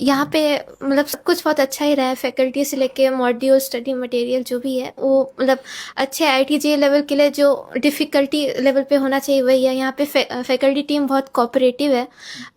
यहाँ पे मतलब सब कुछ बहुत अच्छा ही रहा है, फैकल्टी से लेके मॉड्यूल, स्टडी मटेरियल जो भी है वो मतलब अच्छे IIT-JEE लेवल के लिए जो डिफ़िकल्टी लेवल पे होना चाहिए वही है। यहाँ पे फैकल्टी टीम बहुत कोऑपरेटिव है।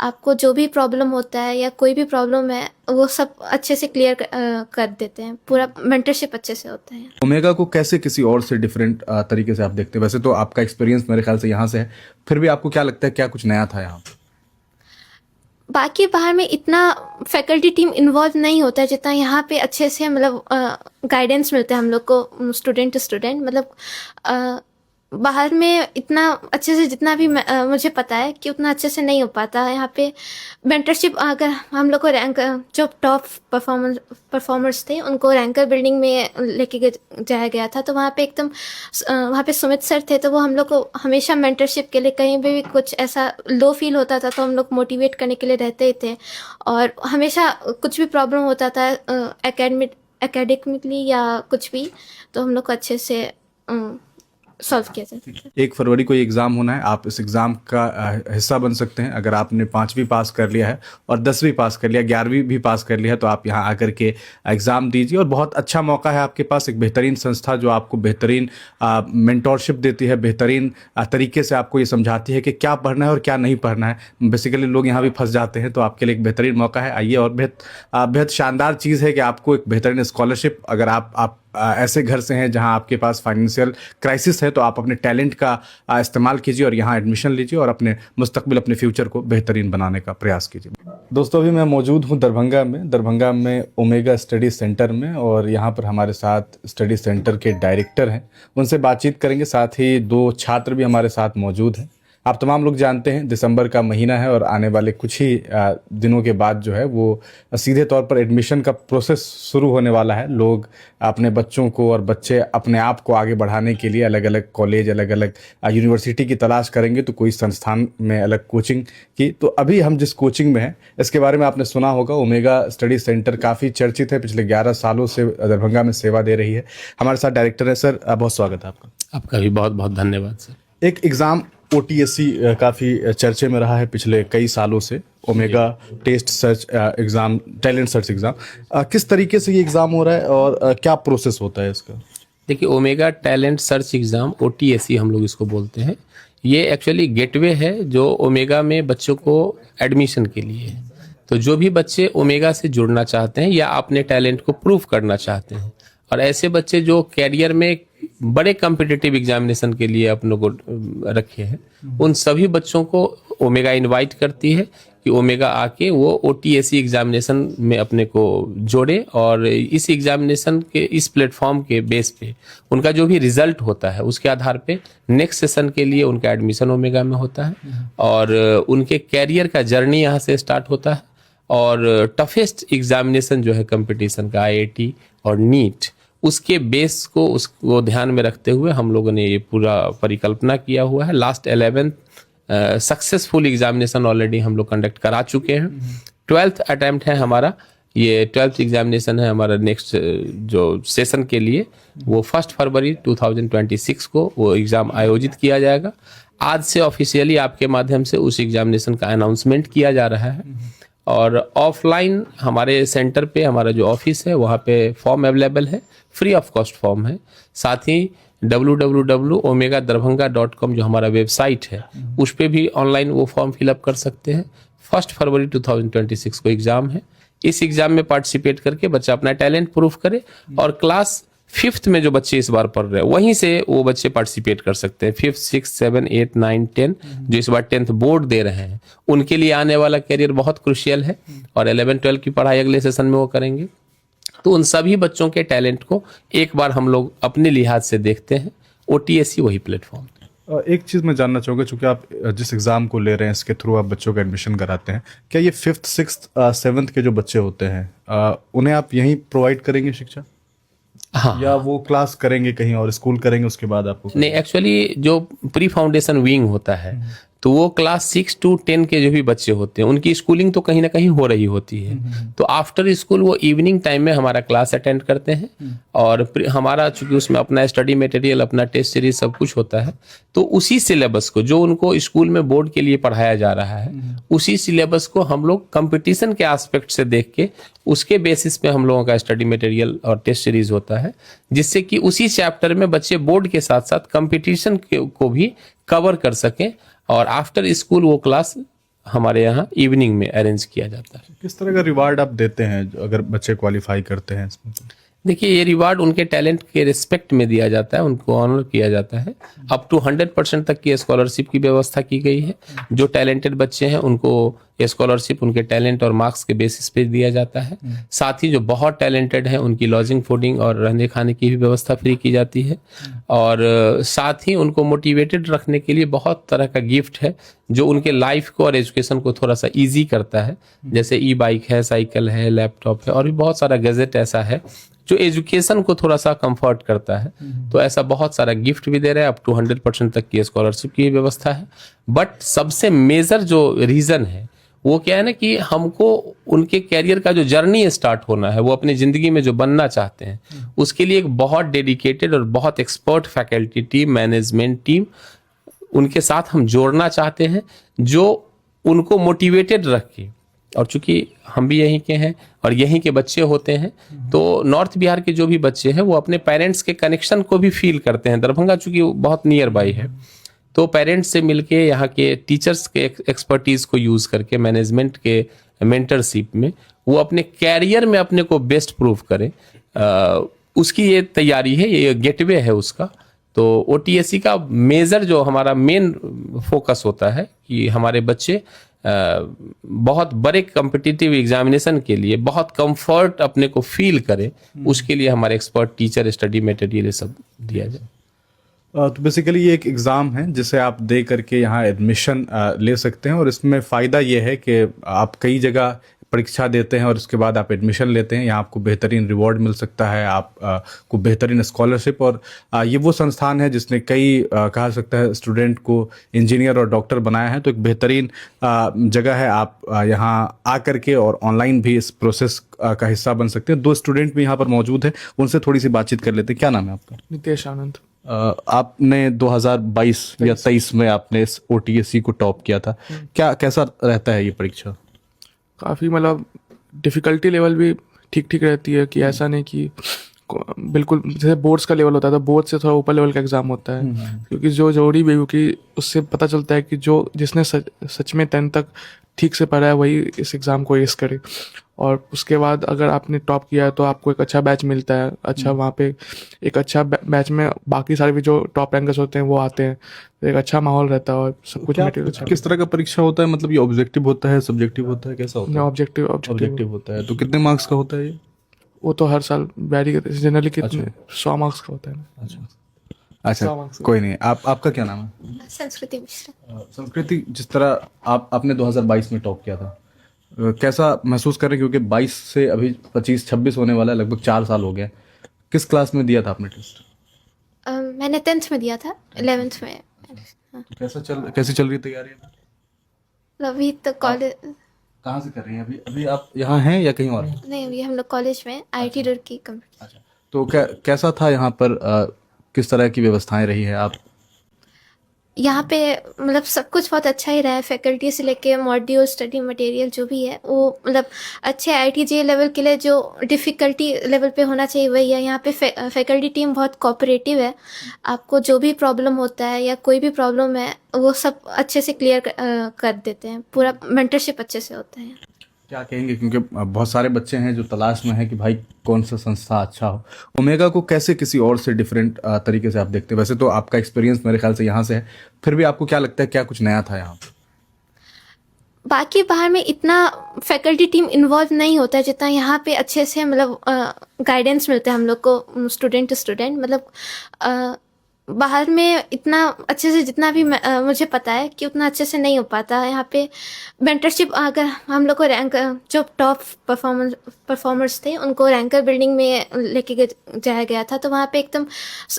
आपको जो भी प्रॉब्लम होता है या कोई भी प्रॉब्लम है वो सब अच्छे से क्लियर कर देते हैं। पूरा मेंटरशिप अच्छे से होता है। ओमेगा को कैसे किसी और से डिफरेंट तरीके से आप देखते हैं? वैसे तो आपका एक्सपीरियंस मेरे ख्याल से यहाँ से है, फिर भी आपको क्या लगता है क्या कुछ नया था यहाँ? बाकी बाहर में इतना फैकल्टी टीम इन्वॉल्व नहीं होता है जितना यहाँ पे अच्छे से मतलब गाइडेंस मिलता है हम लोग को स्टूडेंट टू स्टूडेंट। मतलब बाहर में इतना अच्छे से जितना भी मुझे पता है कि उतना अच्छे से नहीं हो पाता है। यहाँ पे मेंटरशिप अगर हम लोग को रैंक जो टॉप परफॉर्मर्स थे उनको रैंकर बिल्डिंग में लेके जाया गया था, तो वहाँ पे एकदम वहाँ पे सुमित सर थे, तो वो हम लोग को हमेशा मेंटरशिप के लिए कहीं भी कुछ ऐसा लो फील होता था तो हम लोग मोटिवेट करने के लिए रहते ही थे। और हमेशा कुछ भी प्रॉब्लम होता था एकेडमिकली या कुछ भी, तो हम लोग को अच्छे से सॉल्व किया जाता है। 1 फरवरी को ये एग्ज़ाम होना है, आप इस एग्ज़ाम का हिस्सा बन सकते हैं। अगर आपने 5वीं पास कर लिया है और 10वीं पास कर लिया, 11वीं भी पास कर लिया है, तो आप यहाँ आकर के एग्ज़ाम दीजिए। और बहुत अच्छा मौका है आपके पास, एक बेहतरीन संस्था जो आपको बेहतरीन मेंटोरशिप देती है, बेहतरीन तरीके से आपको ये समझाती है कि क्या पढ़ना है और क्या नहीं पढ़ना है। बेसिकली लोग यहाँ भी फंस जाते हैं, तो आपके लिए एक बेहतरीन मौका है। आइए, और बेहद शानदार चीज़ है कि आपको एक बेहतरीन स्कॉलरशिप, अगर आप ऐसे घर से हैं जहां आपके पास फाइनेंशियल क्राइसिस है, तो आप अपने टैलेंट का इस्तेमाल कीजिए और यहाँ एडमिशन लीजिए और अपने मुस्तकबिल, अपने फ्यूचर को बेहतरीन बनाने का प्रयास कीजिए। दोस्तों, अभी मैं मौजूद हूँ दरभंगा में ओमेगा स्टडी सेंटर में, और यहाँ पर हमारे साथ स्टडी सेंटर के डायरेक्टर हैं, उनसे बातचीत करेंगे। साथ ही 2 छात्र भी हमारे साथ मौजूद हैं। आप तमाम लोग जानते हैं दिसंबर का महीना है और आने वाले कुछ ही दिनों के बाद जो है वो सीधे तौर पर एडमिशन का प्रोसेस शुरू होने वाला है। लोग अपने बच्चों को और बच्चे अपने आप को आगे बढ़ाने के लिए अलग अलग कॉलेज, अलग अलग यूनिवर्सिटी की तलाश करेंगे, तो कोई संस्थान में अलग कोचिंग की। तो अभी हम जिस कोचिंग में हैं इसके बारे में आपने सुना होगा, ओमेगा स्टडी सेंटर काफ़ी चर्चित है, पिछले 11 सालों से दरभंगा में सेवा दे रही है। हमारे साथ डायरेक्टर है। सर, बहुत स्वागत है आपका। आपका भी बहुत बहुत धन्यवाद सर। एक एग्ज़ाम OTSC काफ़ी चर्चे में रहा है पिछले कई सालों से, omega test search exam, talent search exam. किस तरीके से ये एग्ज़ाम हो रहा है और क्या प्रोसेस होता है इसका? देखिए, omega talent search exam OTSC हम लोग इसको बोलते हैं। ये एक्चुअली गेटवे है जो ओमेगा में बच्चों को एडमिशन के लिए है। तो जो भी बच्चे ओमेगा से जुड़ना चाहते हैं या अपने टैलेंट को प्रूव करना चाहते हैं, और ऐसे बच्चे जो कैरियर में बड़े कॉम्पिटिटिव एग्जामिनेशन के लिए अपनों को रखे हैं, उन सभी बच्चों को ओमेगा इनवाइट करती है कि ओमेगा आके वो OTSC एग्जामिनेशन में अपने को जोड़े, और इस एग्जामिनेशन के इस प्लेटफॉर्म के बेस पे उनका जो भी रिजल्ट होता है उसके आधार पे नेक्स्ट सेशन के लिए उनका एडमिशन ओमेगा में होता है, और उनके कैरियर का जर्नी यहाँ से स्टार्ट होता है। और टफेस्ट एग्जामिनेशन जो है कंपटीशन का, IIT और नीट, उसके बेस को उसको ध्यान में रखते हुए हम लोगों ने ये पूरा परिकल्पना किया हुआ है। Last 11th successful examination already हम लोग कंडक्ट करा चुके हैं। 12th अटेम्प्ट है हमारा, ये 12th एग्जामिनेशन है हमारा। नेक्स्ट जो सेशन के लिए वो 1 फरवरी 2026 को वो एग्ज़ाम आयोजित किया जाएगा। आज से ऑफिशियली आपके माध्यम से उस एग्जामिनेशन का अनाउंसमेंट किया जा रहा है। और ऑफलाइन हमारे सेंटर पे, हमारा जो ऑफिस है वहाँ पे फॉर्म अवेलेबल है, फ्री ऑफ कॉस्ट फॉर्म है। साथ ही www.omegadarbhanga.com जो हमारा वेबसाइट है उस पे भी ऑनलाइन वो फॉर्म फिलअप कर सकते हैं। 1 फरवरी 2026 को एग्ज़ाम है। इस एग्ज़ाम में पार्टिसिपेट करके बच्चा अपना टैलेंट प्रूफ करे, और क्लास 5th में जो बच्चे इस बार पढ़ रहे हैं वहीं से वो बच्चे पार्टिसिपेट कर सकते हैं। 5th 6th 7th 8th 9th 10th जो इस बार 10th बोर्ड दे रहे हैं, उनके लिए आने वाला कैरियर बहुत क्रुशियल है, और 11th 12th की पढ़ाई अगले सेशन में वो करेंगे। तो उन सभी बच्चों के टैलेंट को एक बार हम लोग अपने लिहाज से देखते हैं। OTSC वही प्लेटफॉर्म। एक चीज़ मैं जानना चाहूँगा, चूँकि आप जिस एग्ज़ाम को ले रहे हैं इसके थ्रू आप बच्चों का एडमिशन कराते हैं, क्या ये 5th 6th 7th के जो बच्चे होते हैं उन्हें आप यहीं प्रोवाइड करेंगे शिक्षा? हाँ, या वो क्लास करेंगे कहीं और, स्कूल करेंगे उसके बाद आपको? नहीं, एक्चुअली जो प्री फाउंडेशन विंग होता है तो वो क्लास 6 to 10 के जो भी बच्चे होते हैं उनकी स्कूलिंग तो कहीं ना कहीं हो रही होती है। तो आफ्टर स्कूल वो इवनिंग टाइम में हमारा क्लास अटेंड करते हैं और हमारा चूंकि उसमें अपना स्टडी मटेरियल, अपना टेस्ट सीरीज सब कुछ होता है, तो उसी सिलेबस को जो उनको स्कूल में बोर्ड के लिए पढ़ाया जा रहा है उसी सिलेबस को हम लोग कंपटीशन के एस्पेक्ट से देख के उसके बेसिस पे हम लोगों का स्टडी मटेरियल और टेस्ट सीरीज होता है, जिससे कि उसी चैप्टर में बच्चे बोर्ड के साथ साथ कंपटीशन को भी कवर कर सकें। और आफ्टर स्कूल वो क्लास हमारे यहाँ इवनिंग में अरेंज किया जाता है। किस तरह का रिवार्ड आप देते हैं अगर बच्चे क्वालिफाई करते हैं इसमें? देखिए, ये रिवार्ड उनके टैलेंट के रिस्पेक्ट में दिया जाता है, उनको ऑनर किया जाता है। अप टू 100% तक की स्कॉलरशिप की व्यवस्था की गई है। जो टैलेंटेड बच्चे हैं उनको स्कॉलरशिप उनके टैलेंट और मार्क्स के बेसिस पे दिया जाता है। साथ ही जो बहुत टैलेंटेड हैं उनकी लॉजिंग, फूडिंग और रहने खाने की भी व्यवस्था फ्री की जाती है। और साथ ही उनको मोटिवेटेड रखने के लिए बहुत तरह का गिफ्ट है जो उनके लाइफ को और एजुकेशन को थोड़ा सा ईजी करता है। जैसे ई बाइक है, साइकिल है, लैपटॉप है और भी बहुत सारा गैजेट ऐसा है जो एजुकेशन को थोड़ा सा कंफर्ट करता है। तो ऐसा बहुत सारा गिफ्ट भी दे रहे हैं। अप टू 100% तक की स्कॉलरशिप की व्यवस्था है। बट सबसे मेजर जो रीजन है वो क्या है ना कि हमको उनके कैरियर का जो जर्नी स्टार्ट होना है, वो अपनी जिंदगी में जो बनना चाहते हैं, उसके लिए एक बहुत डेडिकेटेड और बहुत expert faculty team, management team उनके साथ हम जोड़ना चाहते हैं जो उनको मोटिवेटेड रखे। और चूंकि हम भी यहीं के हैं और यहीं के बच्चे होते हैं, तो नॉर्थ बिहार के जो भी बच्चे हैं वो अपने पेरेंट्स के कनेक्शन को भी फील करते हैं। दरभंगा चूंकि बहुत नियर बाई है, तो पेरेंट्स से मिलके यहाँ के टीचर्स के एक्सपर्टीज को यूज करके मैनेजमेंट के मेंटरशिप में वो अपने कैरियर में अपने को बेस्ट प्रूव करें, उसकी ये तैयारी है, ये गेटवे है उसका। तो OTSE का मेजर जो हमारा मेन फोकस होता है कि हमारे बच्चे बहुत बड़े कॉम्पिटिटिव एग्जामिनेशन के लिए बहुत कंफर्ट अपने को फील करें, उसके लिए हमारे एक्सपर्ट टीचर, स्टडी मटेरियल ये सब दिया जाए। तो बेसिकली ये एक एग्ज़ाम है जिसे आप दे करके यहाँ एडमिशन ले सकते हैं और इसमें फ़ायदा ये है कि आप कई जगह परीक्षा देते हैं और उसके बाद आप एडमिशन लेते हैं। यहाँ आपको बेहतरीन रिवॉर्ड मिल सकता है, आप को बेहतरीन स्कॉलरशिप। और ये वो संस्थान है जिसने कई कहा सकता है स्टूडेंट को इंजीनियर और डॉक्टर बनाया है। तो एक बेहतरीन जगह है, आप यहाँ आ करके और ऑनलाइन भी इस प्रोसेस का हिस्सा बन सकते हैं। 2 स्टूडेंट भी यहाँ पर मौजूद हैं, उनसे थोड़ी सी बातचीत कर लेते हैं। क्या नाम है आपका? नितेश आनंद। आपने 2022 या 23 में आपने इस OTSE को टॉप किया था। क्या कैसा रहता है ये परीक्षा? काफ़ी मतलब डिफ़िकल्टी लेवल भी ठीक ठीक रहती है, कि ऐसा नहीं कि बिल्कुल जैसे बोर्ड्स का लेवल होता है तो बोर्ड से थोड़ा ऊपर लेवल का एग्ज़ाम होता है। क्योंकि जो जोड़ी भी की उससे पता चलता है कि जो जिसने सच में 10 तक ठीक से पढ़ा है वही इस एग्ज़ाम को एस करे। और उसके बाद अगर आपने टॉप किया है तो आपको एक अच्छा बैच मिलता है। अच्छा, वहाँ पे एक अच्छा बैच में बाकी सारे भी जो टॉप रैंकर्स होते हैं वो आते हैं, तो एक अच्छा माहौल रहता है और सब कुछ मटेरियल अच्छा। किस तरह का परीक्षा होता है? मतलब ये ऑब्जेक्टिव होता है, सब्जेक्टिव होता है, कैसा होता है? ऑब्जेक्टिव होता है। तो कितने मार्क्स का होता है ये? वो तो हर साल वैरी करते हैं, जनरली कितने 100 मार्क्स का होता है ना। अच्छा, कोई नहीं। आपका क्या नाम है? संस्कृति मिश्रा। संस्कृति, जिस तरह आपने 2022 में टॉप किया था, कैसा महसूस कर रहे हैं? क्योंकि 22 से अभी 25-26 होने वाला है, लगभग 4 साल हो गए। किस क्लास में दिया था आपने टेस्ट? मैंने 10th में दिया था, 11th में। हाँ। कैसी चल रही तैयारी? अभी तो कॉलेज। कहाँ से कर रही हैं? अभी आप यहाँ हैं या कहीं और? नहीं, अभी हम लोग कॉलेज में IIT रुड़की कंप्यूटर। अच्छा, तो कैसा था यहाँ पर? किस तरह की व्यवस्थाएं रही है? आप यहाँ पे मतलब सब कुछ बहुत अच्छा ही रहा है, फैकल्टी से लेके मॉड्यूल, स्टडी मटेरियल जो भी है वो मतलब अच्छे IIT-JEE लेवल के लिए जो डिफ़िकल्टी लेवल पे होना चाहिए वही है। यहाँ पे फैकल्टी टीम बहुत कोऑपरेटिव है। आपको जो भी प्रॉब्लम होता है या कोई भी प्रॉब्लम है वो सब अच्छे से क्लियर कर देते हैं। पूरा मेंटरशिप अच्छे से होता है। क्या कहेंगे, क्योंकि बहुत सारे बच्चे हैं जो तलाश में हैं कि भाई कौन सा संस्था अच्छा हो। ओमेगा को कैसे किसी और से डिफरेंट तरीके से आप देखते हैं? वैसे तो आपका एक्सपीरियंस मेरे ख्याल से यहाँ से है, फिर भी आपको क्या लगता है क्या कुछ नया था यहाँ? बाकी बाहर में इतना फैकल्टी टीम इन्वॉल्व नहीं होता है जितना यहाँ पे अच्छे से मतलब गाइडेंस मिलता है हम लोग को, स्टूडेंट टू स्टूडेंट। मतलब बाहर में इतना अच्छे से जितना भी मुझे पता है कि उतना अच्छे से नहीं हो पाता यहाँ पे। मेंटरशिप अगर हम लोग को रैंक जो टॉप परफॉर्मर्स थे उनको रैंकर बिल्डिंग में लेके जाया गया था, तो वहाँ पे एकदम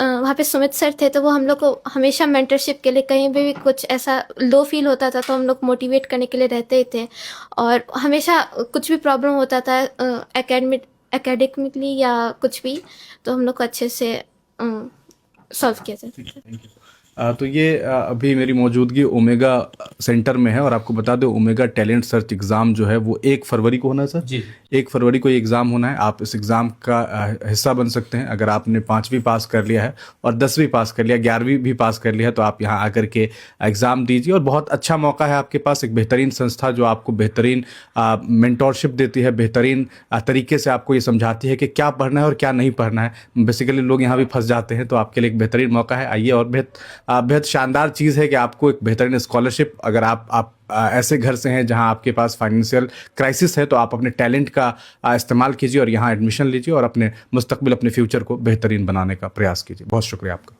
वहाँ पे सुमित सर थे, तो वो हम लोग को हमेशा मेंटरशिप के लिए कहीं भी कुछ ऐसा लो फील होता था तो हम लोग मोटिवेट करने के लिए रहते ही थे। और हमेशा कुछ भी प्रॉब्लम होता था एकेडमिकली या कुछ भी, तो हम लोग को अच्छे से सॉल्व किया जाता है। तो ये अभी मेरी मौजूदगी ओमेगा सेंटर में है और आपको बता दें ओमेगा टैलेंट सर्च एग्ज़ाम जो है वो 1 फरवरी को होना है सर जी। 1 फरवरी को ये एग्ज़ाम होना है। आप इस एग्ज़ाम का हिस्सा बन सकते हैं अगर आपने 5वीं पास कर लिया है और 10वीं पास कर लिया, 11वीं भी पास कर लिया है, तो आप यहाँ आकर के एग्ज़ाम दीजिए। और बहुत अच्छा मौका है आपके पास, एक बेहतरीन संस्था जो आपको बेहतरीन मेंटोरशिप देती है, बेहतरीन तरीके से आपको ये समझाती है कि क्या पढ़ना है और क्या नहीं पढ़ना है। बेसिकली लोग यहाँ भी फंस जाते हैं, तो आपके लिए एक बेहतरीन मौका है। आइए, और बेहद शानदार चीज़ है कि आपको एक बेहतरीन स्कॉलरशिप, अगर आप ऐसे घर से हैं जहां आपके पास फाइनेंशियल क्राइसिस है, तो आप अपने टैलेंट का इस्तेमाल कीजिए और यहाँ एडमिशन लीजिए और अपने मुस्तकबिल, अपने फ्यूचर को बेहतरीन बनाने का प्रयास कीजिए। बहुत शुक्रिया आपका।